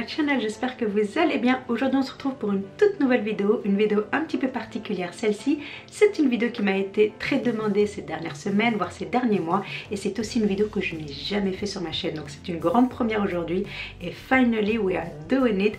my channel, j'espère que vous allez bien. Aujourd'hui on se retrouve pour une toute nouvelle vidéo, une vidéo un petit peu particulière. Celle-ci, c'est une vidéo qui m'a été très demandée ces dernières semaines, voire ces derniers mois, et c'est aussi une vidéo que je n'ai jamais fait sur ma chaîne, donc c'est une grande première aujourd'hui, et finally we are doing it.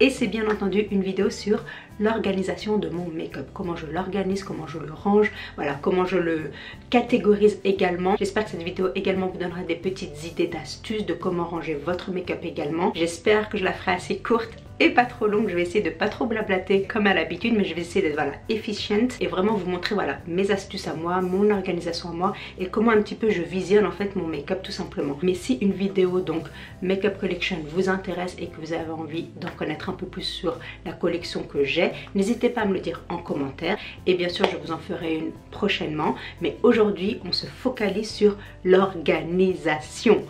Et c'est bien entendu une vidéo sur l'organisation de mon make-up, comment je l'organise, comment je le range, voilà, comment je le catégorise également. J'espère que cette vidéo également vous donnera des petites idées d'astuces de comment ranger votre make-up également. J'espère que je la ferai assez courte et pas trop longue. Je vais essayer de pas trop blablater comme à l'habitude, mais je vais essayer d'être voilà, efficiente et vraiment vous montrer voilà, mes astuces à moi, mon organisation à moi et comment un petit peu je visionne en fait mon make-up tout simplement. Mais si une vidéo donc make-up collection vous intéresse et que vous avez envie d'en connaître un peu plus sur la collection que j'ai, n'hésitez pas à me le dire en commentaire et bien sûr je vous en ferai une prochainement. Mais aujourd'hui on se focalise sur l'organisation.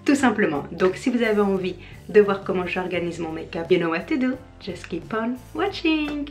Tout simplement. Donc si vous avez envie de voir comment j'organise mon make-up, you know what to do. Just keep on watching.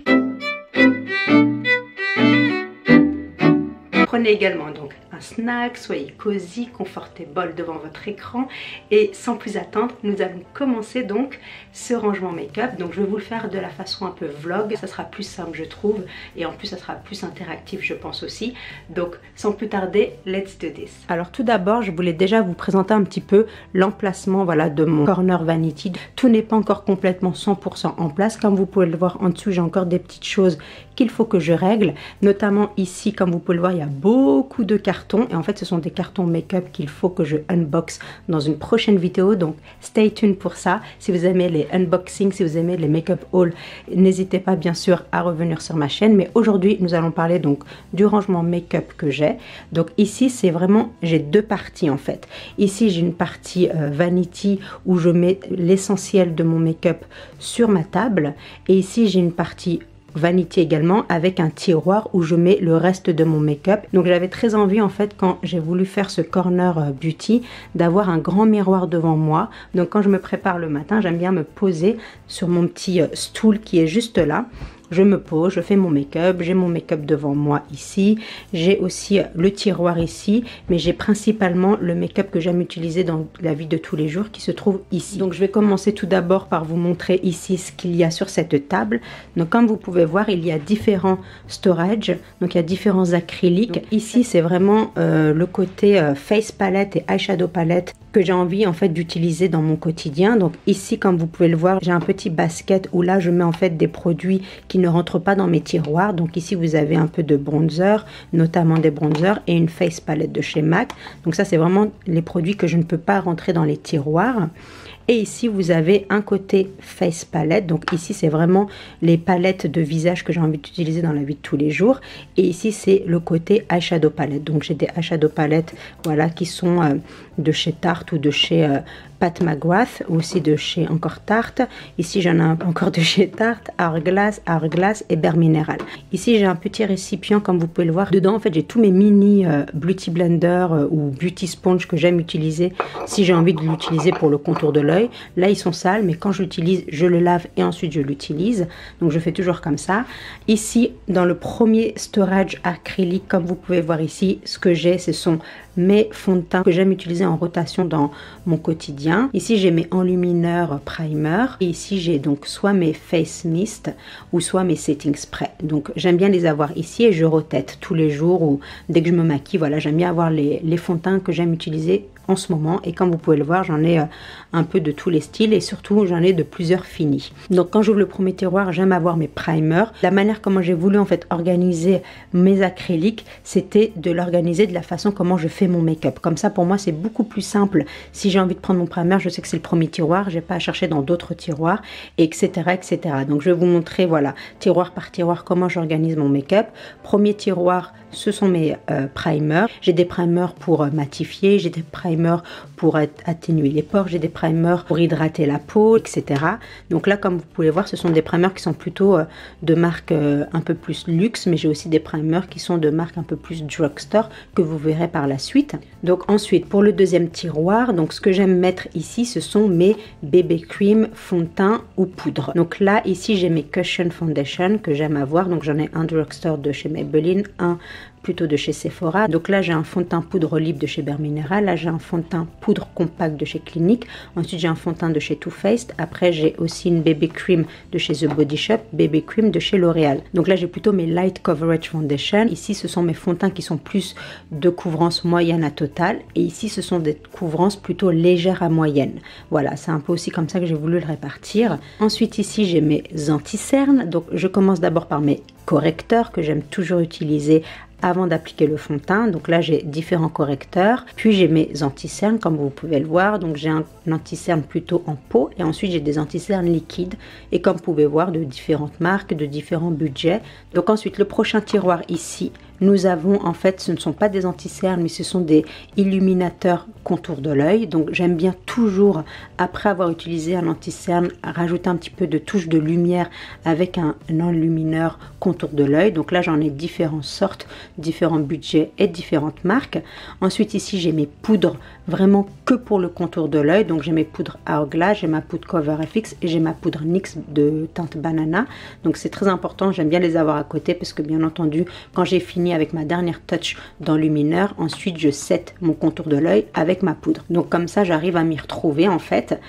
Prenez également donc un snack, soyez cosy, confortable devant votre écran et sans plus attendre, nous allons commencer donc ce rangement make-up. Donc je vais vous le faire de la façon un peu vlog, ça sera plus simple je trouve et en plus ça sera plus interactif je pense aussi. Donc sans plus tarder, let's do this. Alors tout d'abord, je voulais déjà vous présenter un petit peu l'emplacement voilà, de mon corner vanity. Tout n'est pas encore complètement 100% en place, comme vous pouvez le voir en dessous, j'ai encore des petites choses qu'il faut que je règle, notamment ici comme vous pouvez le voir, il y a beaucoup de cartons et en fait ce sont des cartons make-up qu'il faut que je unbox dans une prochaine vidéo, donc stay tuned pour ça. Si vous aimez les unboxings, si vous aimez les make-up haul, n'hésitez pas bien sûr à revenir sur ma chaîne. Mais aujourd'hui nous allons parler donc du rangement make-up que j'ai. Donc ici c'est vraiment, j'ai deux parties en fait. Ici j'ai une partie vanity où je mets l'essentiel de mon make-up sur ma table et ici j'ai une partie vanity également avec un tiroir où je mets le reste de mon make-up. Donc j'avais très envie en fait quand j'ai voulu faire ce corner beauty d'avoir un grand miroir devant moi. Donc quand je me prépare le matin, j'aime bien me poser sur mon petit stool qui est juste là. Je me pose, je fais mon make-up, j'ai mon make-up devant moi ici, j'ai aussi le tiroir ici, mais j'ai principalement le make-up que j'aime utiliser dans la vie de tous les jours qui se trouve ici. Donc je vais commencer tout d'abord par vous montrer ici ce qu'il y a sur cette table. Donc comme vous pouvez voir, il y a différents storage, donc il y a différents acryliques. Donc, ici c'est vraiment le côté face palette et eyeshadow palette que j'ai envie en fait d'utiliser dans mon quotidien. Donc ici comme vous pouvez le voir, j'ai un petit basket où là je mets en fait des produits qui ne rentrent pas dans mes tiroirs. Donc ici vous avez un peu de bronzer, notamment des bronzers et une face palette de chez MAC. Donc ça c'est vraiment les produits que je ne peux pas rentrer dans les tiroirs. Et ici vous avez un côté face palette, donc ici c'est vraiment les palettes de visage que j'ai envie d'utiliser dans la vie de tous les jours. Et ici c'est le côté eyeshadow palette, donc j'ai des eyeshadow palettes voilà, qui sont de chez Tarte ou de chez Pat McGrath, ou aussi de chez encore Tarte. Ici j'en ai encore de chez Tarte, Hourglass et Bare Mineral. Ici j'ai un petit récipient comme vous pouvez le voir. Dedans en fait j'ai tous mes mini beauty blender ou beauty sponge que j'aime utiliser si j'ai envie de l'utiliser pour le contour de l'œil. Là ils sont sales mais quand je l'utilise je le lave et ensuite je l'utilise, donc je fais toujours comme ça. Ici dans le premier storage acrylique comme vous pouvez voir ici, ce que j'ai ce sont mes fonds de teint que j'aime utiliser en rotation dans mon quotidien. Ici j'ai mes enlumineurs primer et ici j'ai donc soit mes face mist ou soit mes setting spray. Donc j'aime bien les avoir ici et je rotate tous les jours ou dès que je me maquille. Voilà, j'aime bien avoir les fonds de teint que j'aime utiliser en ce moment et comme vous pouvez le voir j'en ai un peu de tous les styles et surtout j'en ai de plusieurs finis. Donc quand j'ouvre le premier tiroir j'aime avoir mes primers. La manière comment j'ai voulu en fait organiser mes acryliques c'était de l'organiser de la façon comment je fais mon make-up. Comme ça pour moi c'est beaucoup plus simple. Si j'ai envie de prendre mon primer, je sais que c'est le premier tiroir, j'ai pas à chercher dans d'autres tiroirs, etc., etc. Donc je vais vous montrer voilà tiroir par tiroir comment j'organise mon make-up. Premier tiroir ce sont mes primers. J'ai des primers pour matifier, j'ai des primers pour atténuer les pores, j'ai des primers pour hydrater la peau, etc. Donc là comme vous pouvez voir ce sont des primers qui sont plutôt de marque un peu plus luxe, mais j'ai aussi des primers qui sont de marque un peu plus drugstore que vous verrez par la suite. Donc ensuite pour le deuxième tiroir, donc ce que j'aime mettre ici ce sont mes BB cream, fond de teint ou poudre. Donc là ici j'ai mes cushion foundation que j'aime avoir, donc j'en ai un drugstore de chez Maybelline, un plutôt de chez Sephora. Donc là j'ai un fond de teint poudre libre de chez Bare Mineral, là j'ai un fond de teint poudre compact de chez Clinique, ensuite j'ai un fond de teint de chez Too Faced, après j'ai aussi une BB Cream de chez The Body Shop, BB Cream de chez L'Oréal. Donc là j'ai plutôt mes Light Coverage Foundation, ici ce sont mes fonds de teint qui sont plus de couvrance moyenne à totale, et ici ce sont des couvrances plutôt légères à moyenne. Voilà, c'est un peu aussi comme ça que j'ai voulu le répartir. Ensuite ici j'ai mes anti-cernes, donc je commence d'abord par mes correcteurs que j'aime toujours utiliser avant d'appliquer le fond de teint. Donc là j'ai différents correcteurs, puis j'ai mes anti-cernes comme vous pouvez le voir. Donc j'ai un anti-cerne plutôt en peau et ensuite j'ai des anti-cernes liquides et comme vous pouvez voir de différentes marques, de différents budgets. Donc ensuite le prochain tiroir ici, nous avons en fait, ce ne sont pas des anti-cernes mais ce sont des illuminateurs contour de l'œil. Donc j'aime bien toujours, après avoir utilisé un anti-cerne, rajouter un petit peu de touche de lumière avec un enlumineur contour de l'œil. Donc là j'en ai différentes sortes, différents budgets et différentes marques. Ensuite ici j'ai mes poudres vraiment que pour le contour de l'œil. Donc j'ai mes poudres Hourglass, j'ai ma poudre Cover FX et j'ai ma poudre NYX de teinte banana. Donc c'est très important, j'aime bien les avoir à côté parce que bien entendu quand j'ai fini avec ma dernière touch d'enlumineur, ensuite je set mon contour de l'œil avec ma poudre. Donc comme ça j'arrive à m'y retrouver en fait.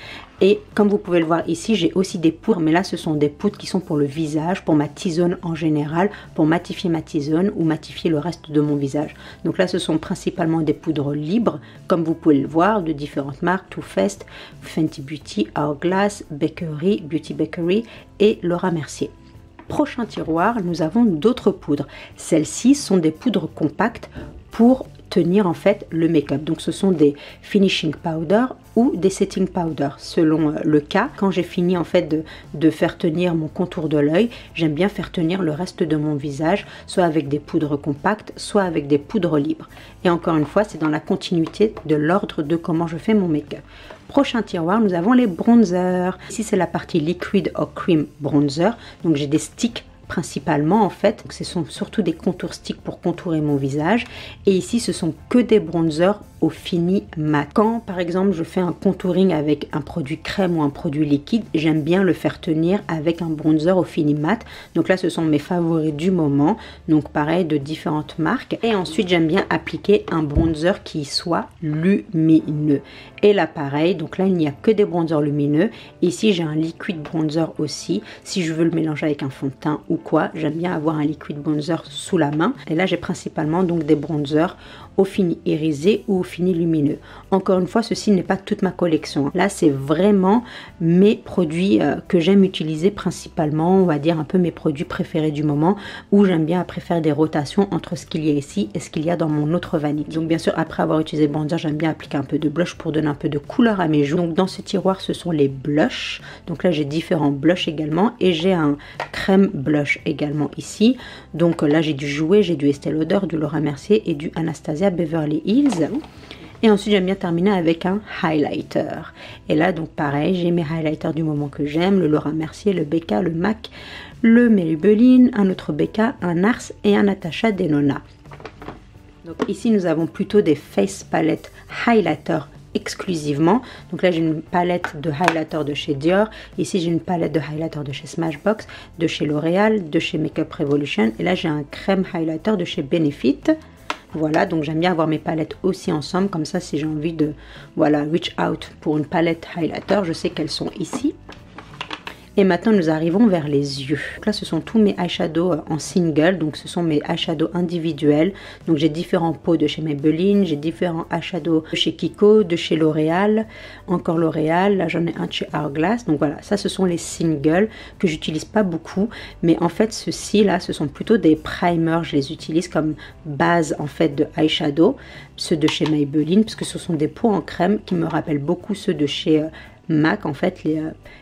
Et comme vous pouvez le voir ici, j'ai aussi des poudres, mais là ce sont des poudres qui sont pour le visage, pour ma T-zone en général, pour matifier ma T-zone ou matifier le reste de mon visage. Donc là ce sont principalement des poudres libres, comme vous pouvez le voir, de différentes marques, Too Faced, Fenty Beauty, Hourglass, Bakery, Beauty Bakery et Laura Mercier. Prochain tiroir, nous avons d'autres poudres. Celles-ci sont des poudres compactes pour tenir en fait le make-up. Donc ce sont des finishing powder ou des setting powder selon le cas. Quand j'ai fini en fait de faire tenir mon contour de l'œil, j'aime bien faire tenir le reste de mon visage, soit avec des poudres compactes, soit avec des poudres libres. Et encore une fois, c'est dans la continuité de l'ordre de comment je fais mon make-up. Prochain tiroir, nous avons les bronzers. Ici c'est la partie liquid or cream bronzer. Donc j'ai des sticks principalement en fait, donc ce sont surtout des contours sticks pour contourer mon visage, et ici ce sont que des bronzers au fini mat. Quand par exemple je fais un contouring avec un produit crème ou un produit liquide, j'aime bien le faire tenir avec un bronzer au fini mat. Donc là ce sont mes favoris du moment, donc pareil de différentes marques. Et ensuite j'aime bien appliquer un bronzer qui soit lumineux, et là pareil, donc là il n'y a que des bronzers lumineux. Ici j'ai un liquid bronzer aussi, si je veux le mélanger avec un fond de teint ou quoi, j'aime bien avoir un liquid bronzer sous la main. Et là j'ai principalement donc des bronzers au fini irisé ou au fini lumineux. Encore une fois, ceci n'est pas toute ma collection. Là c'est vraiment mes produits que j'aime utiliser principalement, on va dire un peu mes produits préférés du moment, où j'aime bien après faire des rotations entre ce qu'il y a ici et ce qu'il y a dans mon autre vanille. Donc bien sûr après avoir utilisé le bronzer, j'aime bien appliquer un peu de blush pour donner un peu de couleur à mes joues. Donc dans ce tiroir ce sont les blushs. Donc là j'ai différents blushs également, et j'ai un crème blush également ici. Donc là j'ai du Jouer, j'ai du Estée Lauder, du Laura Mercier et du Anastasia Beverly Hills. Et ensuite j'aime bien terminer avec un highlighter. Et là donc pareil, j'ai mes highlighters du moment que j'aime, le Laura Mercier, le BK, le MAC, le Maybelline, un autre BK, un NARS et un Natasha Denona. Donc ici nous avons plutôt des face palette highlighter exclusivement. Donc là j'ai une palette de highlighter de chez Dior, ici j'ai une palette de highlighter de chez Smashbox, de chez L'Oréal, de chez Makeup Revolution, et là j'ai un crème highlighter de chez Benefit. Voilà, donc j'aime bien avoir mes palettes aussi ensemble, comme ça si j'ai envie de voilà reach out pour une palette highlighter, je sais qu'elles sont ici. Et maintenant nous arrivons vers les yeux. Donc là ce sont tous mes eyeshadows en single, donc ce sont mes eyeshadows individuels. Donc j'ai différents pots de chez Maybelline, j'ai différents eyeshadows de chez Kiko, de chez L'Oréal, encore L'Oréal, là j'en ai un de chez Hourglass. Donc voilà, ça ce sont les singles que j'utilise pas beaucoup, mais en fait ceux-ci là ce sont plutôt des primers, je les utilise comme base en fait de eyeshadow, ceux de chez Maybelline, parce que ce sont des pots en crème qui me rappellent beaucoup ceux de chez MAC, en fait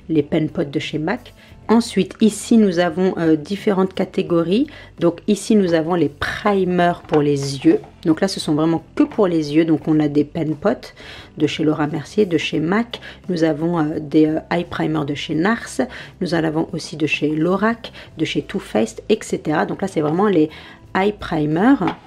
les pen pots de chez MAC. Ensuite ici nous avons différentes catégories. Donc ici nous avons les primers pour les yeux, donc là ce sont vraiment que pour les yeux. Donc on a des pen pots de chez Laura Mercier, de chez MAC, nous avons des eye primers de chez NARS, nous en avons aussi de chez Lorac, de chez Too Faced, etc. Donc là c'est vraiment les eye primers.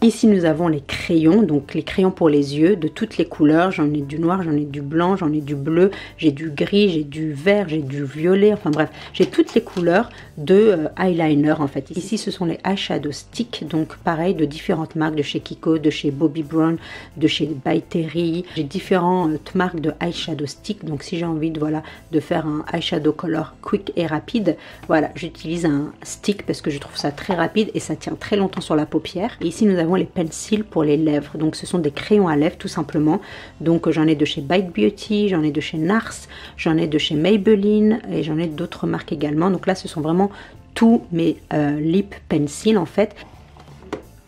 Ici nous avons les crayons, donc les crayons pour les yeux de toutes les couleurs. J'en ai du noir, j'en ai du blanc, j'en ai du bleu, j'ai du gris, j'ai du vert, j'ai du violet, enfin bref, j'ai toutes les couleurs de eyeliner en fait. Ici ce sont les eyeshadow sticks, donc pareil de différentes marques, de chez Kiko, de chez Bobbi Brown, de chez By Terry. J'ai différentes marques de eyeshadow sticks, donc si j'ai envie de, voilà, de faire un eyeshadow color quick et rapide, voilà, j'utilise un stick parce que je trouve ça très rapide et ça tient très longtemps sur la paupière. Et ici nous avons les pencils pour les lèvres, donc ce sont des crayons à lèvres tout simplement. Donc j'en ai de chez Bite Beauty, j'en ai de chez NARS, j'en ai de chez Maybelline et j'en ai d'autres marques également. Donc là ce sont vraiment tous mes lip pencils en fait.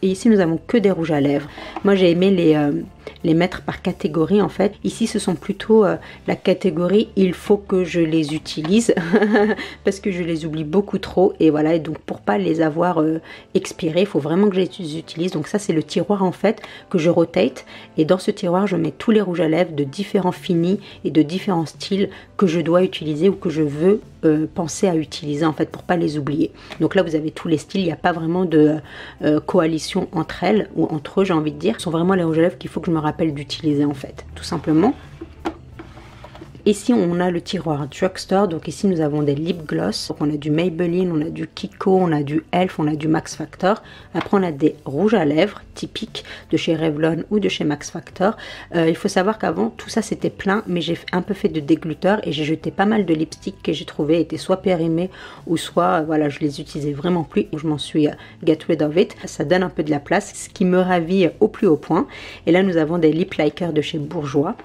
Et ici nous avons que des rouges à lèvres. Moi j'ai aimé les mettre par catégorie en fait. Ici ce sont plutôt la catégorie il faut que je les utilise parce que je les oublie beaucoup trop et voilà, et donc pour pas les avoir expirés, il faut vraiment que je les utilise. Donc ça c'est le tiroir en fait que je rotate et dans ce tiroir je mets tous les rouges à lèvres de différents finis et de différents styles que je dois utiliser ou que je veux penser à utiliser en fait pour pas les oublier. Donc là vous avez tous les styles, il n'y a pas vraiment de coalition entre elles ou entre eux, j'ai envie de dire. Ce sont vraiment les rouges à lèvres qu'il faut que je me rappelle d'utiliser en fait, tout simplement. Ici on a le tiroir drugstore, donc ici nous avons des lip gloss, donc on a du Maybelline, on a du Kiko, on a du Elf, on a du Max Factor. Après on a des rouges à lèvres typiques de chez Revlon ou de chez Max Factor. Il faut savoir qu'avant tout ça c'était plein, mais j'ai un peu fait de dégluteur et j'ai jeté pas mal de lipsticks que j'ai trouvé étaient soit périmés ou soit voilà, je les utilisais vraiment plus et je m'en suis get rid of it. Ça donne un peu de la place, ce qui me ravit au plus haut point. Et là nous avons des lip likers de chez Bourjois.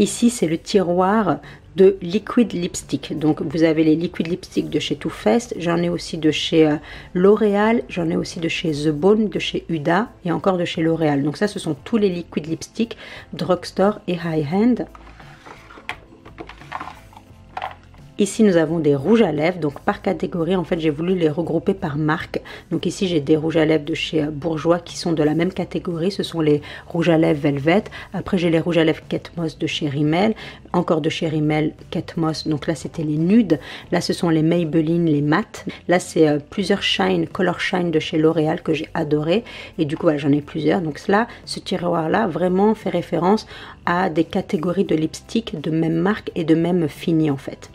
Ici, c'est le tiroir de liquid lipstick. Donc, vous avez les liquid lipstick de chez Too Faced. J'en ai aussi de chez L'Oréal. J'en ai aussi de chez The Bone, de chez Huda et encore de chez L'Oréal. Donc, ça, ce sont tous les liquid lipstick drugstore et high-end. Ici nous avons des rouges à lèvres, donc par catégorie en fait j'ai voulu les regrouper par marque. Donc ici j'ai des rouges à lèvres de chez Bourjois qui sont de la même catégorie, ce sont les rouges à lèvres Velvet. Après j'ai les rouges à lèvres Kate Moss de chez Rimmel, encore de chez Rimmel Kate Moss, donc là c'était les nudes. Là ce sont les Maybelline, les mat. Là c'est plusieurs Shine, Color Shine de chez L'Oréal que j'ai adoré. Et du coup voilà, j'en ai plusieurs. Donc là, ce tiroir là vraiment fait référence à des catégories de lipstick de même marque et de même fini en fait.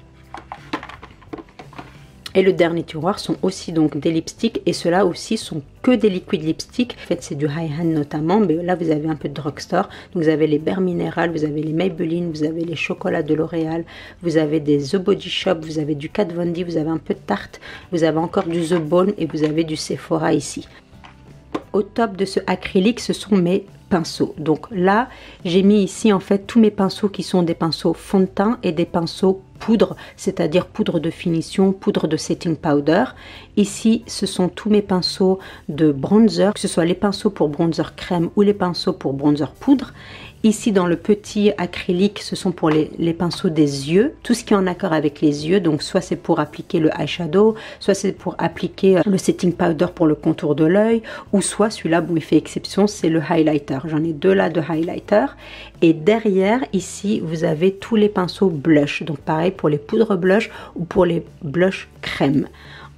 Et le dernier tiroir sont aussi donc des lipsticks et ceux-là aussi sont que des liquid lipsticks. En fait c'est du high-end notamment, mais là vous avez un peu de drugstore. Donc vous avez les Bare Mineral, vous avez les Maybelline, vous avez les chocolats de L'Oréal, vous avez des The Body Shop, vous avez du Kat Von D, vous avez un peu de Tarte, vous avez encore du The Bone et vous avez du Sephora ici. Au top de ce acrylique, ce sont mes pinceaux. Donc là, j'ai mis ici en fait tous mes pinceaux qui sont des pinceaux fond de teint et des pinceaux poudre, c'est-à-dire poudre de finition, poudre de setting powder. Ici, ce sont tous mes pinceaux de bronzer, que ce soit les pinceaux pour bronzer crème ou les pinceaux pour bronzer poudre. Ici, dans le petit acrylique, ce sont pour les pinceaux des yeux, tout ce qui est en accord avec les yeux. Donc, soit c'est pour appliquer le eyeshadow, soit c'est pour appliquer le setting powder pour le contour de l'œil, ou soit celui-là, bon, il fait exception, c'est le highlighter. J'en ai deux là de highlighter. Et derrière, ici, vous avez tous les pinceaux blush. Donc, pareil pour les poudres blush ou pour les blush crème.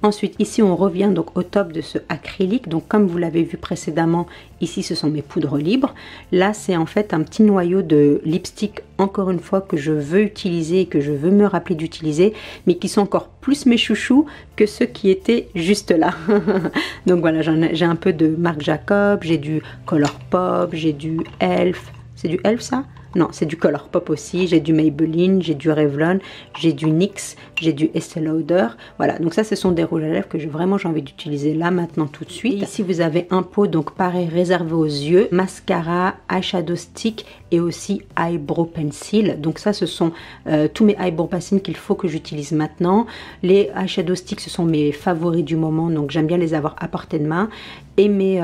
Ensuite, ici, on revient donc au top de ce acrylique. Donc, comme vous l'avez vu précédemment, ici, ce sont mes poudres libres. Là, c'est en fait un petit noyau de lipstick, encore une fois, que je veux utiliser et que je veux me rappeler d'utiliser, mais qui sont encore plus mes chouchous que ceux qui étaient juste là. Donc, voilà, j'ai un peu de Marc Jacob, j'ai du Colourpop, j'ai du Elf. C'est du Elf, ça? Non, c'est du Colourpop aussi, j'ai du Maybelline, j'ai du Revlon, j'ai du NYX, j'ai du Estée Lauder. Voilà, donc ça ce sont des rouges à lèvres que j'ai envie d'utiliser là, maintenant, tout de suite. Et ici vous avez un pot, donc pareil, réservé aux yeux, mascara, eyeshadow stick et aussi eyebrow pencil. Donc ça ce sont tous mes eyebrow pencils qu'il faut que j'utilise maintenant. Les eyeshadow sticks ce sont mes favoris du moment, donc j'aime bien les avoir à portée de main. Et mes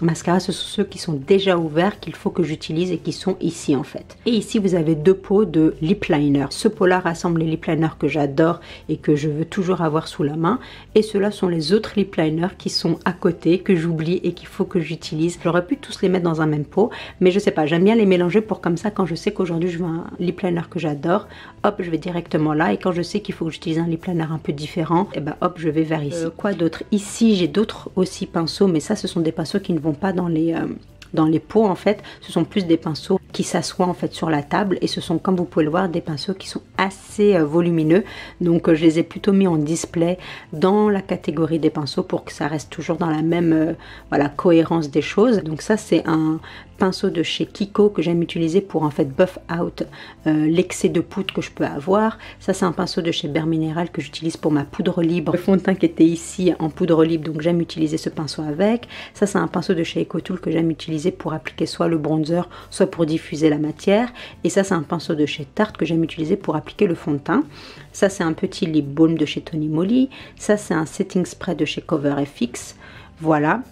mascaras, ce sont ceux qui sont déjà ouverts, qu'il faut que j'utilise et qui sont ici en fait. Et ici vous avez deux pots de lip liner. Ce pot-là rassemble les lip liners que j'adore et que je veux toujours avoir sous la main. Et ceux-là sont les autres lip liners qui sont à côté, que j'oublie et qu'il faut que j'utilise. J'aurais pu tous les mettre dans un même pot, mais je sais pas, j'aime bien les mélanger pour comme ça quand je sais qu'aujourd'hui je veux un lip liner que j'adore, hop je vais directement là, et quand je sais qu'il faut que j'utilise un lip liner un peu différent, et ben hop je vais vers ici. Quoi d'autre? Ici j'ai d'autres aussi pinceaux, mais ça ce sont des pinceaux qui ne vont pas dans les pots en fait, ce sont plus des pinceaux qui s'assoient en fait sur la table, et ce sont, comme vous pouvez le voir, des pinceaux qui sont assez volumineux, donc je les ai plutôt mis en display dans la catégorie des pinceaux pour que ça reste toujours dans la même voilà, cohérence des choses. Donc ça c'est un pinceau de chez Kiko que j'aime utiliser pour en fait buff out l'excès de poudre que je peux avoir. Ça c'est un pinceau de chez Bare Mineral que j'utilise pour ma poudre libre, le fond de teint qui était ici en poudre libre, donc j'aime utiliser ce pinceau avec. Ça c'est un pinceau de chez EcoTool que j'aime utiliser pour appliquer soit le bronzer, soit pour diffuser la matière. Et ça c'est un pinceau de chez Tarte que j'aime utiliser pour appliquer le fond de teint. Ça c'est un petit lip balm de chez Tony Moly. Ça c'est un setting spray de chez Cover FX. Voilà,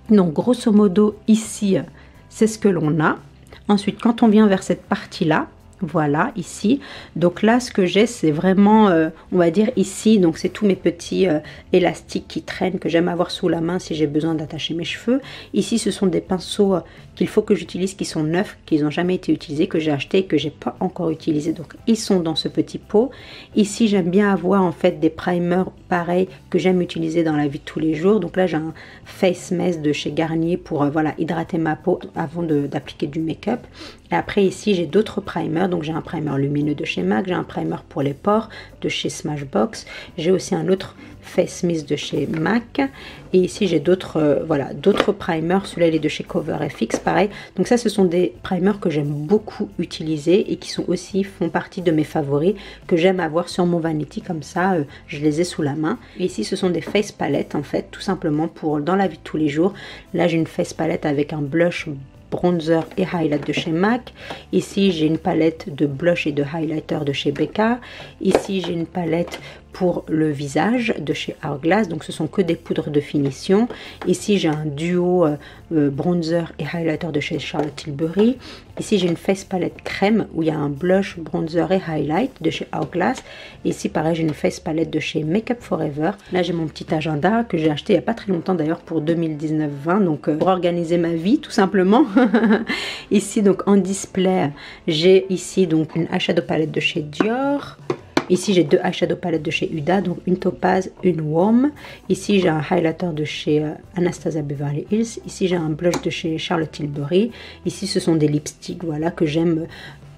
donc grosso modo ici c'est ce que l'on a. Ensuite quand on vient vers cette partie là, voilà ici, donc là ce que j'ai c'est vraiment on va dire ici, donc c'est tous mes petits élastiques qui traînent que j'aime avoir sous la main si j'ai besoin d'attacher mes cheveux. Ici ce sont des pinceaux qu'il faut que j'utilise, qui sont neufs, qui n'ont jamais été utilisés, que j'ai acheté et que j'ai pas encore utilisé, donc ils sont dans ce petit pot. Ici j'aime bien avoir en fait des primers pareils que j'aime utiliser dans la vie de tous les jours. Donc là j'ai un face mist de chez Garnier pour voilà, hydrater ma peau avant d'appliquer du make-up. Et après ici j'ai d'autres primers, donc j'ai un primer lumineux de chez MAC, j'ai un primer pour les pores de chez Smashbox, j'ai aussi un autre face mist de chez MAC, et ici j'ai d'autres voilà, d'autres primers. Celui-là il est de chez Cover FX, pareil. Donc ça ce sont des primers que j'aime beaucoup utiliser et qui sont aussi font partie de mes favoris, que j'aime avoir sur mon vanity, comme ça je les ai sous la main. Et ici ce sont des face palettes en fait, tout simplement pour dans la vie de tous les jours. Là j'ai une face palette avec un blush, bronzer et highlight de chez MAC. Ici j'ai une palette de blush et de highlighter de chez Becca. Ici j'ai une palette pour le visage de chez Hourglass, donc ce sont que des poudres de finition. Ici j'ai un duo bronzer et highlighter de chez Charlotte Tilbury. Ici j'ai une face palette crème où il y a un blush, bronzer et highlight de chez Hourglass. Ici pareil j'ai une face palette de chez Makeup Forever. Là j'ai mon petit agenda que j'ai acheté il n'y a pas très longtemps d'ailleurs, pour 2019-20, donc pour organiser ma vie tout simplement. Ici donc en display j'ai ici donc une eyeshadow palette de chez Dior. Ici j'ai deux eyeshadow palettes de chez Huda, donc une topaz, une warm. Ici j'ai un highlighter de chez Anastasia Beverly Hills. Ici j'ai un blush de chez Charlotte Tilbury. Ici ce sont des lipsticks, voilà, que j'aime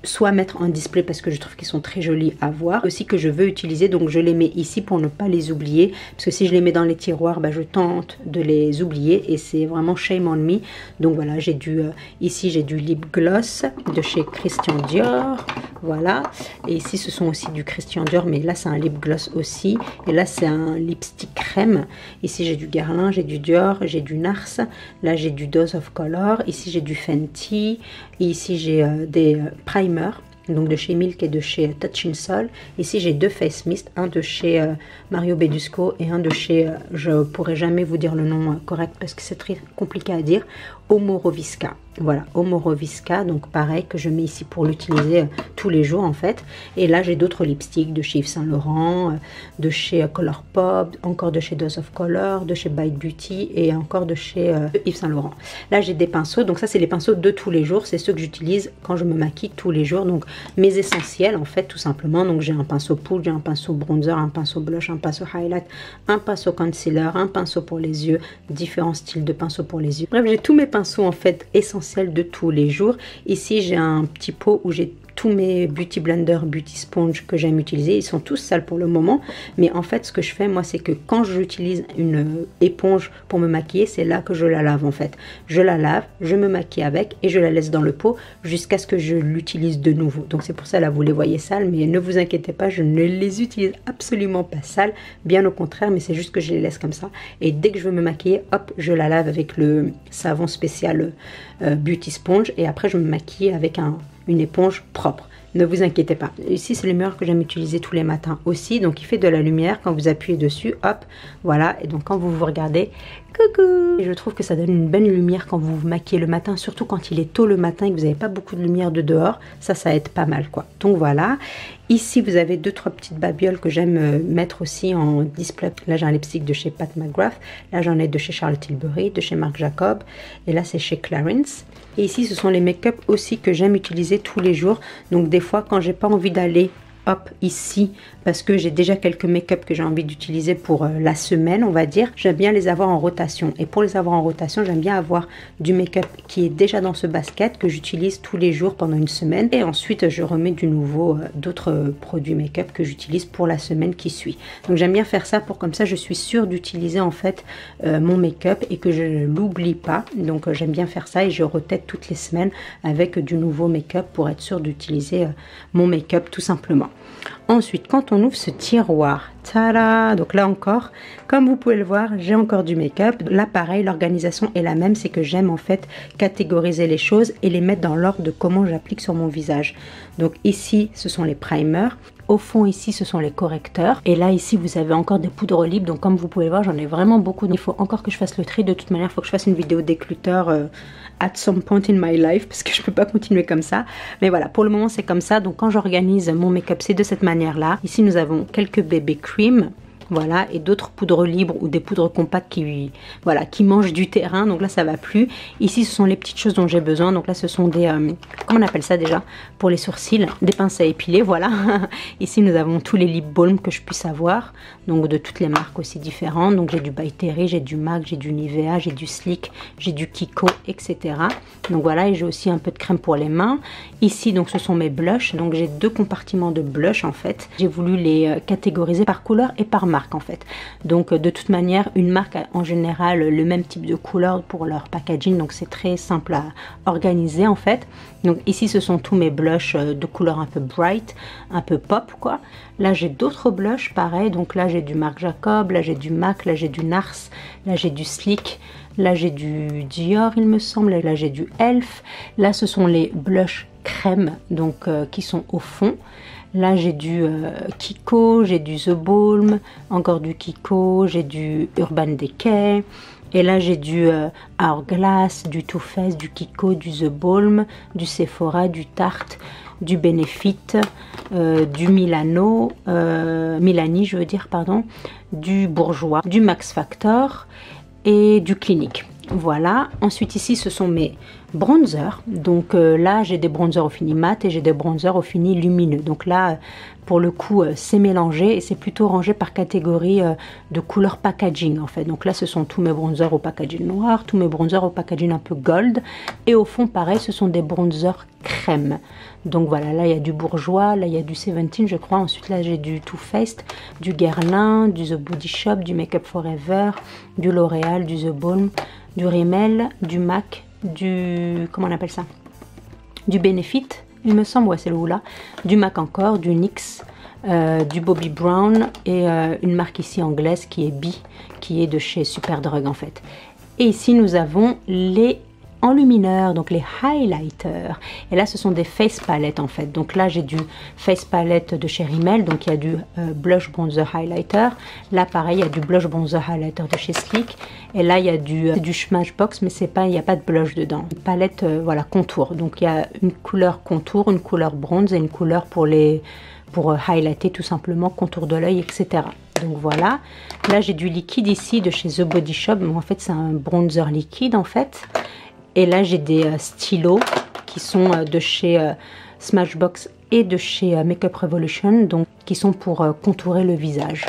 soit mettre en display parce que je trouve qu'ils sont très jolis à voir, aussi que je veux utiliser, donc je les mets ici pour ne pas les oublier, parce que si je les mets dans les tiroirs, bah, je tente de les oublier et c'est vraiment shame on me. Donc voilà, j'ai du ici j'ai du lip gloss de chez Christian Dior, voilà, et ici ce sont aussi du Christian Dior, mais là c'est un lip gloss aussi, et là c'est un lipstick crème. Ici j'ai du Guerlain, j'ai du Dior, j'ai du Nars, là j'ai du Dose of Color, ici j'ai du Fenty, et ici j'ai des primers, donc de chez Milk et de chez Touch in Sol. Ici j'ai deux face mist, un de chez Mario Badescu et un de chez, je pourrais jamais vous dire le nom correct parce que c'est très compliqué à dire, Omorovisca. Voilà, Omorovisca, donc pareil que je mets ici pour l'utiliser tous les jours en fait. Et là j'ai d'autres lipsticks de chez Yves Saint Laurent, de chez Colourpop, encore de chez Dose of Color, de chez Bite Beauty et encore de chez Yves Saint Laurent. Là j'ai des pinceaux, donc ça c'est les pinceaux de tous les jours, c'est ceux que j'utilise quand je me maquille tous les jours, donc mes essentiels en fait tout simplement. Donc j'ai un pinceau poudre, j'ai un pinceau bronzer, un pinceau blush, un pinceau highlight, un pinceau concealer, un pinceau pour les yeux, différents styles de pinceaux pour les yeux. Bref, j'ai tous mes pinceaux en fait essentiels de tous les jours. Ici j'ai un petit pot où j'ai tous mes beauty blender, beauty sponge que j'aime utiliser. Ils sont tous sales pour le moment, mais en fait ce que je fais moi c'est que quand j'utilise une éponge pour me maquiller, c'est là que je la lave en fait. Je la lave, je me maquille avec et je la laisse dans le pot jusqu'à ce que je l'utilise de nouveau. Donc c'est pour ça là vous les voyez sales, mais ne vous inquiétez pas, je ne les utilise absolument pas sales, bien au contraire, mais c'est juste que je les laisse comme ça. Et dès que je veux me maquiller, hop, je la lave avec le savon spécial beauty sponge et après je me maquille avec une éponge propre. Ne vous inquiétez pas. Ici c'est le miroir que j'aime utiliser tous les matins aussi, donc il fait de la lumière quand vous appuyez dessus, hop, voilà. Et donc quand vous vous regardez, Coucou! Et je trouve que ça donne une belle lumière quand vous vous maquillez le matin, surtout quand il est tôt le matin et que vous n'avez pas beaucoup de lumière de dehors. Ça aide pas mal quoi. Donc voilà. Ici vous avez 2-3 petites babioles que j'aime mettre aussi en display. Là j'ai un lipstick de chez Pat McGrath. Là j'en ai de chez Charlotte Tilbury, de chez Marc Jacob. Et là c'est chez Clarins. Et ici ce sont les make-up aussi que j'aime utiliser tous les jours. Donc des fois quand j'ai pas envie d'aller hop ici parce que j'ai déjà quelques make-up que j'ai envie d'utiliser pour la semaine on va dire, j'aime bien les avoir en rotation, et pour les avoir en rotation j'aime bien avoir du make-up qui est déjà dans ce basket que j'utilise tous les jours pendant une semaine, et ensuite je remets du nouveau d'autres produits make-up que j'utilise pour la semaine qui suit. Donc j'aime bien faire ça pour comme ça je suis sûre d'utiliser en fait mon make-up et que je ne l'oublie pas. Donc j'aime bien faire ça et je retête toutes les semaines avec du nouveau make-up pour être sûre d'utiliser mon make-up tout simplement. Ensuite, quand on ouvre ce tiroir, tada, donc là encore, comme vous pouvez le voir, j'ai encore du make-up. Là, pareil, l'organisation est la même, c'est que j'aime en fait catégoriser les choses et les mettre dans l'ordre de comment j'applique sur mon visage. Donc ici, ce sont les primers. Au fond, ici, ce sont les correcteurs. Et là, ici, vous avez encore des poudres libres. Donc, comme vous pouvez voir, j'en ai vraiment beaucoup. Il faut encore que je fasse le tri. De toute manière, il faut que je fasse une vidéo d'écluteur at some point in my life, parce que je peux pas continuer comme ça. Mais voilà, pour le moment, c'est comme ça. Donc, quand j'organise mon make-up, c'est de cette manière-là. Ici, nous avons quelques bébés cream. Voilà, et d'autres poudres libres ou des poudres compactes qui, voilà, qui mangent du terrain. Donc là, ça va plus. Ici, ce sont les petites choses dont j'ai besoin. Donc là, ce sont des, comment on appelle ça déjà? Pour les sourcils, des pinces à épiler, voilà. Ici, nous avons tous les lip balms que je puisse avoir. Donc de toutes les marques aussi différentes. Donc j'ai du By Terry, j'ai du MAC, j'ai du Nivea, j'ai du Sleek, j'ai du Kiko, etc. Donc voilà, et j'ai aussi un peu de crème pour les mains. Ici, donc ce sont mes blushs. Donc j'ai 2 compartiments de blush en fait. J'ai voulu les catégoriser par couleur et par marque en fait. Donc de toute manière, une marque a en général le même type de couleur pour leur packaging. Donc c'est très simple à organiser en fait. Donc ici, ce sont tous mes blushs de couleur un peu bright, un peu pop quoi. Là, j'ai d'autres blushs pareil. Donc là, j'ai du Marc Jacob, là j'ai du MAC, là j'ai du NARS, là j'ai du Sleek, là j'ai du Dior il me semble, là j'ai du Elf. Là, ce sont les blushs crème donc qui sont au fond. Là j'ai du Kiko, j'ai du The Balm, encore du Kiko, j'ai du Urban Decay. Et là j'ai du Hourglass, du Too Faced, du Kiko, du The Balm, du Sephora, du Tarte, du Benefit, du Milano, Milani je veux dire pardon, du Bourjois, du Max Factor et du Clinique. Voilà, ensuite ici ce sont mes bronzers. Donc là j'ai des bronzers au fini mat et j'ai des bronzers au fini lumineux. Donc là pour le coup c'est mélangé et c'est plutôt rangé par catégorie de couleur packaging en fait. Donc là ce sont tous mes bronzers au packaging noir, tous mes bronzers au packaging un peu gold, et au fond pareil ce sont des bronzers crème. Donc voilà, là il y a du Bourjois, là il y a du 17 je crois, ensuite là j'ai du Too Faced, du Guerlain, du The Body Shop, du Make Up Forever, du L'Oréal, du The Balm, du Rimmel, du MAC, du, comment on appelle ça, du Benefit il me semble, ouais c'est le là, du MAC encore, du NYX, du Bobbi Brown et une marque ici anglaise qui est Bee, qui est de chez Superdrug en fait. Et ici nous avons les enlumineurs, donc les highlighters, et là ce sont des face palettes en fait. Donc là j'ai du face palette de chez Rimmel, donc il y a du blush bronzer highlighter, là pareil il y a du blush bronzer highlighter de chez Sleek, et là il y a du Smashbox, mais c'est pas, il n'y a pas de blush dedans. Une palette voilà contour, donc il y a une couleur contour, une couleur bronze et une couleur pour les highlighter tout simplement, contour de l'œil, etc. Donc voilà, là j'ai du liquide ici de chez The Body Shop, mais en fait c'est un bronzer liquide en fait. Et là j'ai des stylos qui sont de chez Smashbox et de chez Makeup Revolution, donc qui sont pour contourer le visage.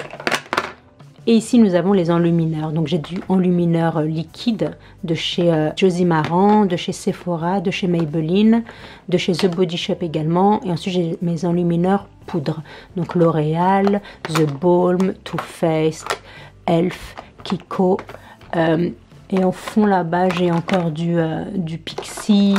Et ici nous avons les enlumineurs, donc j'ai du enlumineur liquide de chez Josie Maran, de chez Sephora, de chez Maybelline, de chez The Body Shop également, et ensuite j'ai mes enlumineurs poudre, donc L'Oréal, The Balm, Too Faced, Elf, Kiko, et au fond là-bas j'ai encore du Pixi,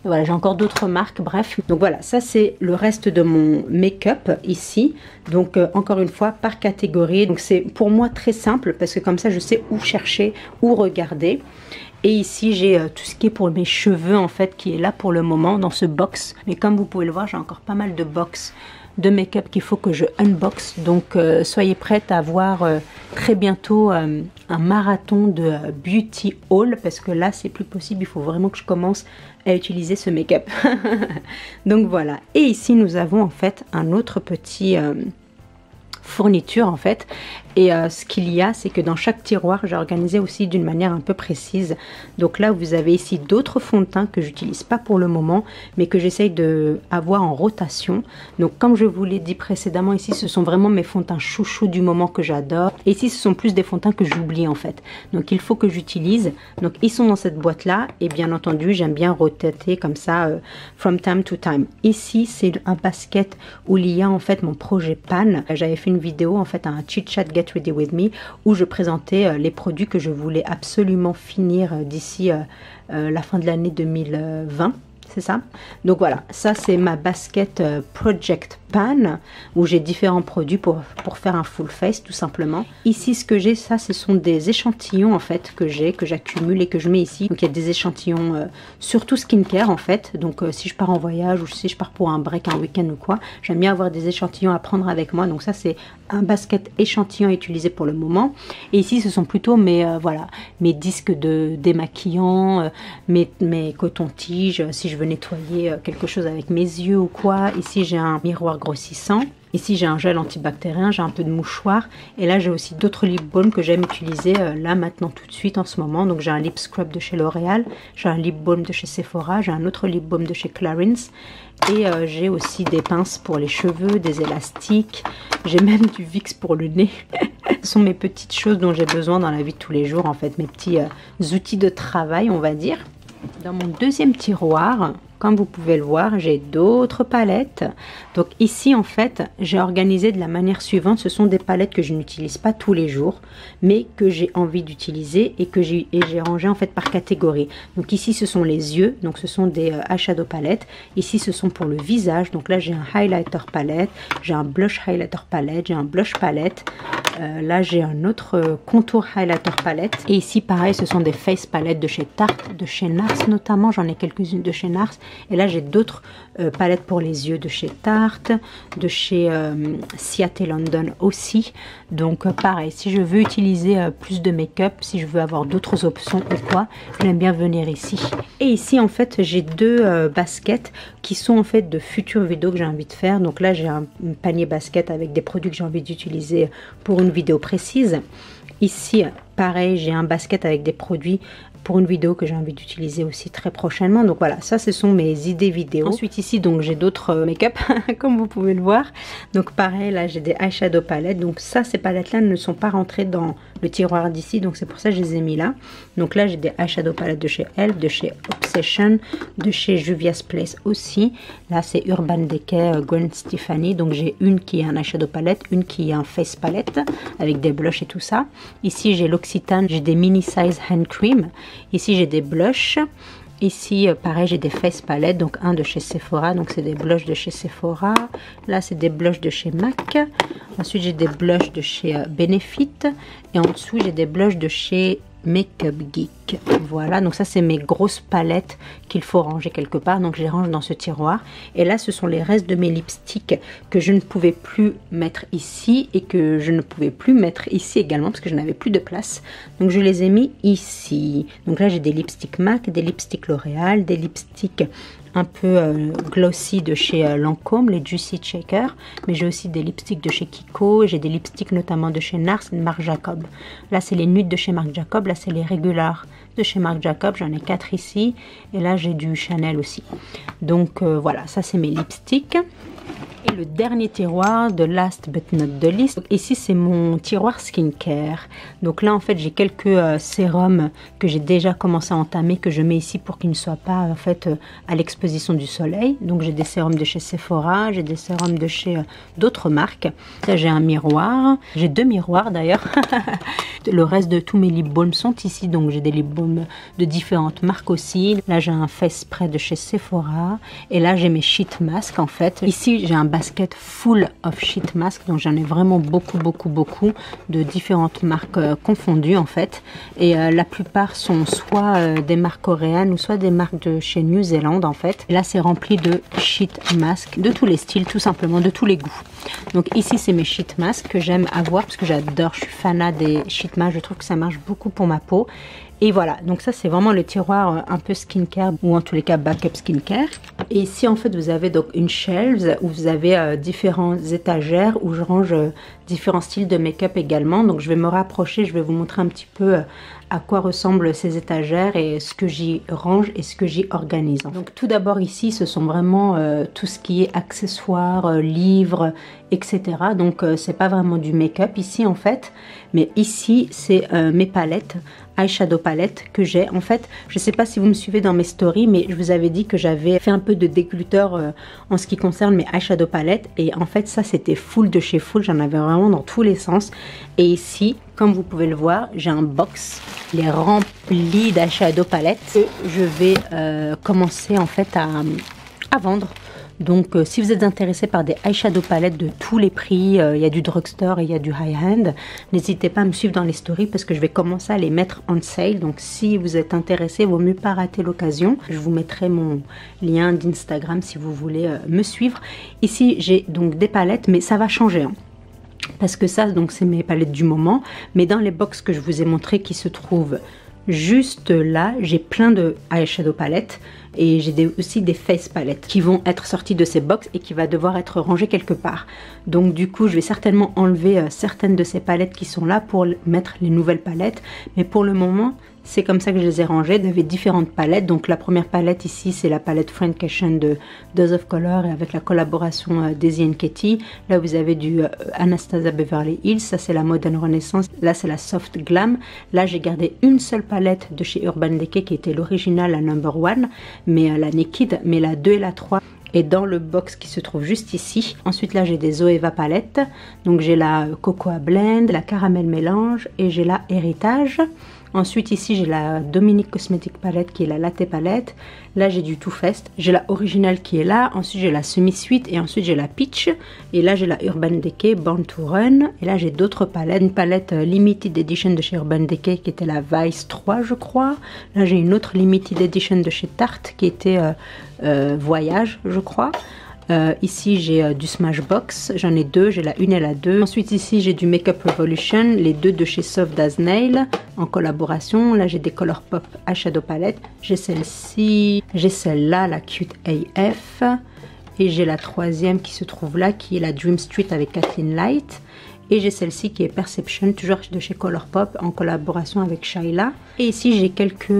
voilà, j'ai encore d'autres marques, bref. Donc voilà, ça c'est le reste de mon make-up ici. Donc encore une fois par catégorie. Donc c'est pour moi très simple parce que comme ça je sais où chercher, où regarder. Et ici j'ai tout ce qui est pour mes cheveux en fait qui est là pour le moment dans ce box. Mais comme vous pouvez le voir, j'ai encore pas mal de box de make-up qu'il faut que je unbox. Donc soyez prêtes à voir très bientôt un marathon de beauty haul, parce que là c'est plus possible, il faut vraiment que je commence à utiliser ce make-up. Donc voilà. Et ici nous avons en fait un autre petit fourniture en fait. Et ce qu'il y a, c'est que dans chaque tiroir, j'ai organisé aussi d'une manière un peu précise. Donc là, vous avez ici d'autres fonds de teint que j'utilise pas pour le moment, mais que j'essaye de avoir en rotation. Donc comme je vous l'ai dit précédemment, ici, ce sont vraiment mes fonds de teint chouchou du moment que j'adore. Et ici, ce sont plus des fonds de teint que j'oublie en fait. Donc il faut que j'utilise. Donc ils sont dans cette boîte-là. Et bien entendu, j'aime bien rotater comme ça, from time to time. Ici, c'est un basket où il y a en fait mon projet Pan. J'avais fait une vidéo, en fait, un chit chat get Ready With Me, où je présentais les produits que je voulais absolument finir d'ici la fin de l'année 2020. C'est ça. Donc voilà, ça c'est ma basket Project Pan, où j'ai différents produits pour faire un full face tout simplement. Ici ce que j'ai, ça ce sont des échantillons en fait que j'accumule et que je mets ici. Donc il y a des échantillons surtout skincare en fait. Donc si je pars en voyage ou si je pars pour un break, un week-end ou quoi, j'aime bien avoir des échantillons à prendre avec moi. Donc ça c'est un basket échantillon utilisé pour le moment. Et ici ce sont plutôt mes disques de démaquillant, mes cotons-tiges si je veux nettoyer quelque chose avec mes yeux ou quoi. Ici j'ai un miroir grossissant. Ici j'ai un gel antibactérien, j'ai un peu de mouchoir. Et là j'ai aussi d'autres lip balms que j'aime utiliser là maintenant tout de suite en ce moment. Donc j'ai un lip scrub de chez L'Oréal, j'ai un lip balm de chez Sephora, j'ai un autre lip balm de chez Clarins. Et j'ai aussi des pinces pour les cheveux, des élastiques. J'ai même du Vicks pour le nez. Ce sont mes petites choses dont j'ai besoin dans la vie de tous les jours en fait. Mes petits outils de travail on va dire. Dans mon deuxième tiroir, comme vous pouvez le voir, j'ai d'autres palettes. Donc ici en fait, j'ai organisé de la manière suivante. Ce sont des palettes que je n'utilise pas tous les jours, mais que j'ai envie d'utiliser et que j'ai rangé en fait par catégorie. Donc ici ce sont les yeux, donc ce sont des eyeshadow palettes. Ici ce sont pour le visage, donc là j'ai un highlighter palette, j'ai un blush highlighter palette, j'ai un blush palette. Là j'ai un autre contour highlighter palette. Et ici pareil, ce sont des face palettes de chez Tarte, de chez Nars notamment. J'en ai quelques-unes de chez Nars. Et là j'ai d'autres palettes pour les yeux de chez Tarte, de chez Seattle London aussi. Donc pareil, si je veux utiliser plus de make-up, si je veux avoir d'autres options ou quoi, j'aime bien venir ici. Et ici en fait j'ai deux baskets qui sont en fait de futures vidéos que j'ai envie de faire. Donc là j'ai un panier basket avec des produits que j'ai envie d'utiliser pour une vidéo précise. Ici pareil, j'ai un basket avec des produits pour une vidéo que j'ai envie d'utiliser aussi très prochainement. Donc voilà, ça ce sont mes idées vidéo. Ensuite ici donc j'ai d'autres make-up comme vous pouvez le voir. Donc pareil, là j'ai des eyeshadow palettes. Donc ça, ces palettes là ne sont pas rentrées dans le tiroir d'ici, donc c'est pour ça que je les ai mis là. Donc là j'ai des eyeshadow palettes de chez Elle, de chez Obsession, de chez Juvia's Place aussi. Là c'est Urban Decay Gwen Stefani. Donc j'ai une qui est un eyeshadow palette, une qui est un face palette avec des blushs et tout ça. Ici j'ai l'Occitane, j'ai des mini size hand cream. Ici j'ai des blushs. Ici pareil, j'ai des face palettes, donc un de chez Sephora, donc c'est des blushs de chez Sephora. Là c'est des blushs de chez MAC. Ensuite j'ai des blushs de chez Benefit. Et en dessous j'ai des blushs de chez Makeup Geek. Voilà, donc ça c'est mes grosses palettes qu'il faut ranger quelque part, donc je les range dans ce tiroir. Et là ce sont les restes de mes lipsticks que je ne pouvais plus mettre ici et que je ne pouvais plus mettre ici également parce que je n'avais plus de place, donc je les ai mis ici. Donc là j'ai des lipsticks MAC, des lipsticks L'Oréal, des lipsticks un peu glossy de chez Lancôme, les Juicy Shaker, mais j'ai aussi des lipsticks de chez Kiko, j'ai des lipsticks notamment de chez Nars et de Marc Jacob. Là c'est les nudes de chez Marc Jacob, là c'est les Regular de chez Marc Jacob, j'en ai 4 ici, et là j'ai du Chanel aussi. Donc voilà, ça c'est mes lipsticks. Et le dernier tiroir de last but not the least, ici c'est mon tiroir skincare. Donc là en fait j'ai quelques sérums que j'ai déjà commencé à entamer, que je mets ici pour qu'ils ne soient pas en fait à l'exposition du soleil. Donc j'ai des sérums de chez Sephora, j'ai des sérums de chez d'autres marques. Là j'ai un miroir, j'ai 2 miroirs d'ailleurs. Le reste de tous mes lip balms sont ici, donc j'ai des lip balms de différentes marques aussi. Là j'ai un face spray de chez Sephora et là j'ai mes sheet masks en fait. Ici j'ai un basket full of sheet mask. Donc j'en ai vraiment beaucoup de différentes marques confondues en fait. Et la plupart sont soit des marques coréennes ou soit des marques de chez New Zealand en fait. Et là c'est rempli de sheet mask de tous les styles, tout simplement, de tous les goûts. Donc ici c'est mes sheet masks que j'aime avoir parce que j'adore, je suis fanat des sheet masks, je trouve que ça marche beaucoup pour ma peau. Et voilà, donc ça c'est vraiment le tiroir un peu skincare ou en tous les cas backup skincare. Et ici en fait vous avez donc une shelves où vous avez différentes étagères où je range différents styles de make-up également. Donc je vais me rapprocher, je vais vous montrer un petit peu à quoi ressemblent ces étagères et ce que j'y range et ce que j'y organise. Donc tout d'abord ici ce sont vraiment tout ce qui est accessoires, livres, etc. Donc c'est pas vraiment du make-up ici en fait, mais ici c'est mes palettes, eyeshadow palette que j'ai. En fait, je sais pas si vous me suivez dans mes stories, mais je vous avais dit que j'avais fait un peu de dégluteur en ce qui concerne mes eyeshadow palettes. Et en fait, ça c'était full de chez full. J'en avais vraiment dans tous les sens. Et ici, comme vous pouvez le voir, j'ai un box. Il est rempli d'eyeshadow palettes. Et je vais commencer en fait à vendre. Donc si vous êtes intéressé par des eyeshadow palettes de tous les prix, il y a du drugstore et il y a du high-end, n'hésitez pas à me suivre dans les stories parce que je vais commencer à les mettre en sale. Donc si vous êtes intéressé, il vaut mieux pas rater l'occasion. Je vous mettrai mon lien d'Instagram si vous voulez me suivre. Ici j'ai donc des palettes, mais ça va changer, hein. Parce que ça, donc c'est mes palettes du moment. Mais dans les box que je vous ai montré qui se trouvent juste là, j'ai plein de eyeshadow palettes. Et j'ai aussi des face palettes qui vont être sorties de ces box et qui va devoir être rangées quelque part. Donc du coup, je vais certainement enlever certaines de ces palettes qui sont là pour mettre les nouvelles palettes. Mais pour le moment, c'est comme ça que je les ai rangées. Il y avait différentes palettes. Donc la première palette ici, c'est la palette Francation de Dose of Color et avec la collaboration Daisy & Katie. Là, vous avez du Anastasia Beverly Hills. Ça, c'est la Modern Renaissance. Là, c'est la Soft Glam. Là, j'ai gardé une seule palette de chez Urban Decay qui était l'original, la number 1. Mais la Naked, mais la 2 et la 3 est dans le box qui se trouve juste ici. Ensuite là j'ai des Zoeva palettes, donc j'ai la Cocoa Blend, la Caramel Mélange et j'ai la Héritage. Ensuite ici j'ai la Dominique Cosmetic palette qui est la Latte palette. Là j'ai du Too Faced, j'ai la originale qui est là. Ensuite j'ai la semi-sweet et ensuite j'ai la Peach. Et là j'ai la Urban Decay Born to Run. Et là j'ai d'autres palettes, une palette Limited Edition de chez Urban Decay qui était la Vice 3 je crois. Là j'ai une autre Limited Edition de chez Tarte qui était Voyage je crois. Ici j'ai du Smashbox, j'en ai deux, j'ai la 1 et la 2. Ensuite ici j'ai du Makeup Revolution, les deux de chez Soft as Nail en collaboration. Là j'ai des Colourpop Eyeshadow Palette, j'ai celle-ci, j'ai celle-là, la Cute AF. Et j'ai la troisième qui se trouve là, qui est la Dream Street avec Kathleen Light. Et j'ai celle-ci qui est Perception, toujours de chez Colourpop en collaboration avec Shyla. Et ici j'ai quelques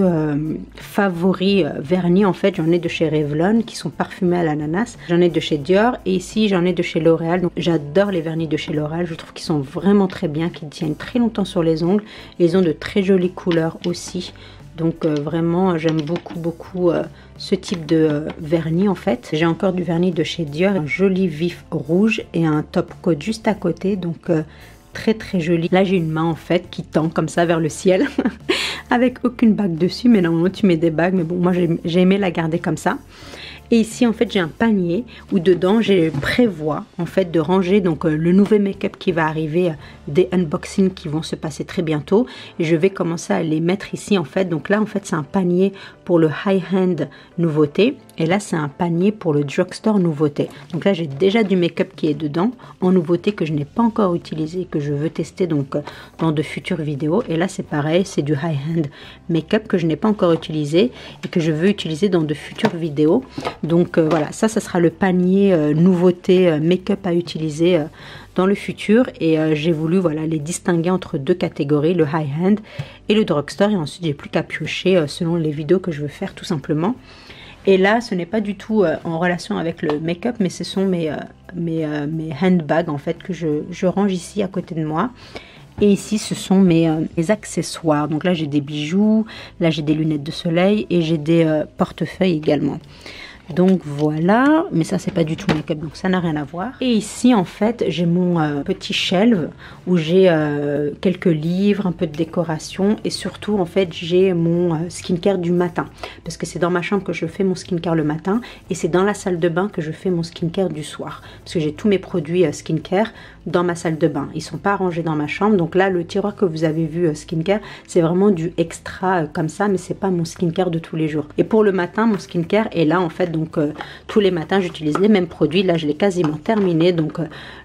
favoris vernis en fait. J'en ai de chez Revlon qui sont parfumés à l'ananas. J'en ai de chez Dior et ici j'en ai de chez L'Oréal. Donc j'adore les vernis de chez L'Oréal. Je trouve qu'ils sont vraiment très bien, qu'ils tiennent très longtemps sur les ongles. Et ils ont de très jolies couleurs aussi. Donc vraiment j'aime beaucoup ce type de vernis en fait. J'ai encore du vernis de chez Dior, un joli vif rouge et un top coat juste à côté, donc très joli. Là j'ai une main en fait qui tend comme ça vers le ciel avec aucune bague dessus, mais normalement tu mets des bagues, mais bon moi j'ai aimé la garder comme ça. Et ici en fait j'ai un panier où dedans je prévois en fait de ranger donc le nouveau make-up qui va arriver, des unboxings qui vont se passer très bientôt et je vais commencer à les mettre ici en fait. Donc là en fait c'est un panier pour le high-end nouveauté et là c'est un panier pour le drugstore nouveauté. Donc là j'ai déjà du make-up qui est dedans en nouveauté que je n'ai pas encore utilisé, que je veux tester donc dans de futures vidéos. Et là c'est pareil, c'est du high-end make-up que je n'ai pas encore utilisé et que je veux utiliser dans de futures vidéos. Donc voilà, ça sera le panier nouveauté make-up à utiliser dans le futur. Et j'ai voulu voilà les distinguer entre deux catégories, le high-end et le drugstore. Et ensuite j'ai plus qu'à piocher selon les vidéos que je veux faire tout simplement. Et là ce n'est pas du tout en relation avec le make-up, mais ce sont mes handbags en fait que je range ici à côté de moi. Et ici ce sont mes accessoires. Donc là j'ai des bijoux, là j'ai des lunettes de soleil et j'ai des portefeuilles également. Donc voilà, mais ça c'est pas du tout make-up, donc ça n'a rien à voir. Et ici en fait j'ai mon petit shelf où j'ai quelques livres, un peu de décoration et surtout en fait j'ai mon skincare du matin. Parce que c'est dans ma chambre que je fais mon skincare le matin et c'est dans la salle de bain que je fais mon skincare du soir. Parce que j'ai tous mes produits skincare dans ma salle de bain. Ils sont pas rangés dans ma chambre. Donc là le tiroir que vous avez vu skincare, c'est vraiment du extra comme ça, mais c'est pas mon skincare de tous les jours. Et pour le matin, mon skincare est là en fait. Donc tous les matins j'utilise les mêmes produits. Là je l'ai quasiment terminé. Donc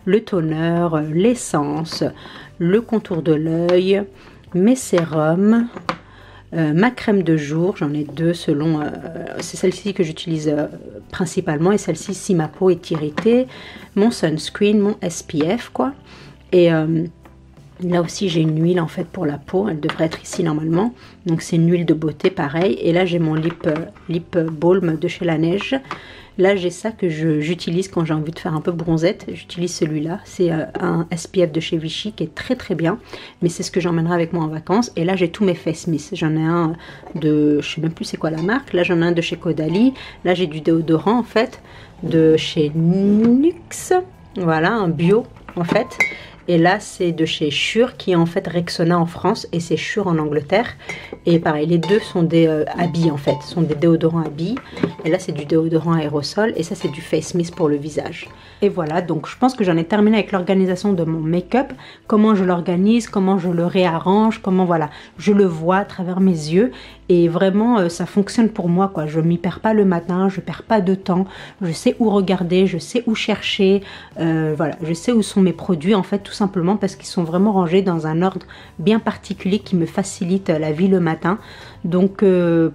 le toner, l'essence, le contour de l'œil, mes sérums, ma crème de jour, j'en ai deux selon, c'est celle-ci que j'utilise principalement et celle-ci si ma peau est irritée, mon sunscreen, mon SPF quoi. Et là aussi j'ai une huile en fait pour la peau, elle devrait être ici normalement. Donc c'est une huile de beauté pareil. Et là j'ai mon lip balm de chez La Neige. Là j'ai ça que j'utilise quand j'ai envie de faire un peu bronzette. J'utilise celui-là, c'est un SPF de chez Vichy qui est très très bien. Mais c'est ce que j'emmènerai avec moi en vacances. Et là j'ai tous mes face mist. J'en ai un de, je sais même plus c'est quoi la marque. Là j'en ai un de chez Caudalie. Là j'ai du déodorant en fait de chez NYX. Voilà, un bio en fait. Et là c'est de chez Shure qui est en fait Rexona en France et c'est Shure en Angleterre. Et pareil, les deux sont des habits en fait, sont des déodorants habits. Et là c'est du déodorant aérosol et ça c'est du face mist pour le visage. Et voilà, donc je pense que j'en ai terminé avec l'organisation de mon make-up. Comment je l'organise, comment je le réarrange, comment voilà, je le vois à travers mes yeux. Et vraiment ça fonctionne pour moi quoi. Je m'y perds pas le matin, je perds pas de temps. Je sais où regarder, je sais où chercher. Voilà, je sais où sont mes produits en fait, tout simplement parce qu'ils sont vraiment rangés dans un ordre bien particulier qui me facilite la vie le matin. Donc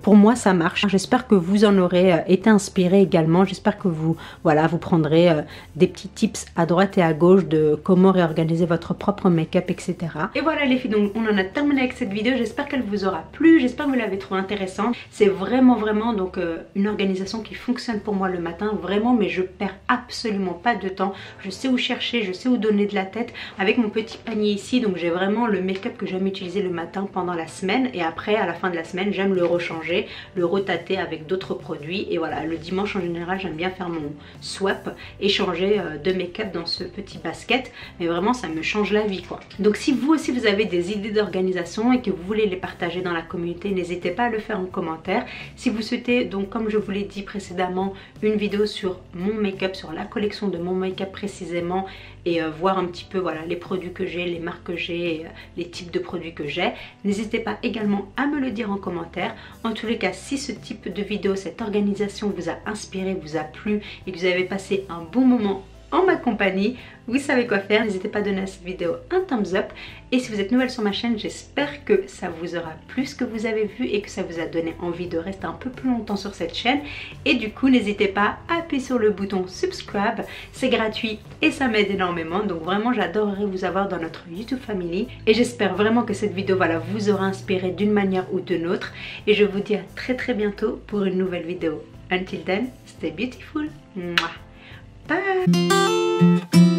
pour moi ça marche. J'espère que vous en aurez été inspiré également. J'espère que vous voilà, vous prendrez des petits tips à droite et à gauche de comment réorganiser votre propre make-up, etc. Et voilà les filles, donc on en a terminé avec cette vidéo. J'espère qu'elle vous aura plu, j'espère que vous l'avez trouvé intéressante. C'est vraiment donc une organisation qui fonctionne pour moi le matin, vraiment, mais je perds absolument pas de temps. Je sais où chercher, je sais où donner de la tête avec mon petit panier ici. Donc j'ai vraiment le make-up que j'aime utiliser le matin pendant la semaine et après à la fin de la semaine j'aime le rechanger, le retater avec d'autres produits. Et voilà, le dimanche en général j'aime bien faire mon swap et changer de make-up dans ce petit basket, mais vraiment ça me change la vie quoi. Donc si vous aussi vous avez des idées d'organisation et que vous voulez les partager dans la communauté, n'hésitez pas à le faire en commentaire. Si vous souhaitez donc, comme je vous l'ai dit précédemment, une vidéo sur mon make-up, sur la collection de mon make-up précisément, et voir un petit peu voilà les produits que j'ai, les marques que j'ai, les types de produits que j'ai, n'hésitez pas également à me le dire en commentaire. En tous les cas, si ce type de vidéo, cette organisation vous a inspiré, vous a plu et que vous avez passé un bon moment en ma compagnie, vous savez quoi faire. N'hésitez pas à donner à cette vidéo un thumbs up. Et si vous êtes nouvelle sur ma chaîne, j'espère que ça vous aura plu ce que vous avez vu et que ça vous a donné envie de rester un peu plus longtemps sur cette chaîne. Et du coup, n'hésitez pas à appuyer sur le bouton subscribe. C'est gratuit et ça m'aide énormément. Donc vraiment, j'adorerais vous avoir dans notre YouTube Family. Et j'espère vraiment que cette vidéo voilà, vous aura inspiré d'une manière ou d'une autre. Et je vous dis à très bientôt pour une nouvelle vidéo. Until then, stay beautiful. Mouah. Bye.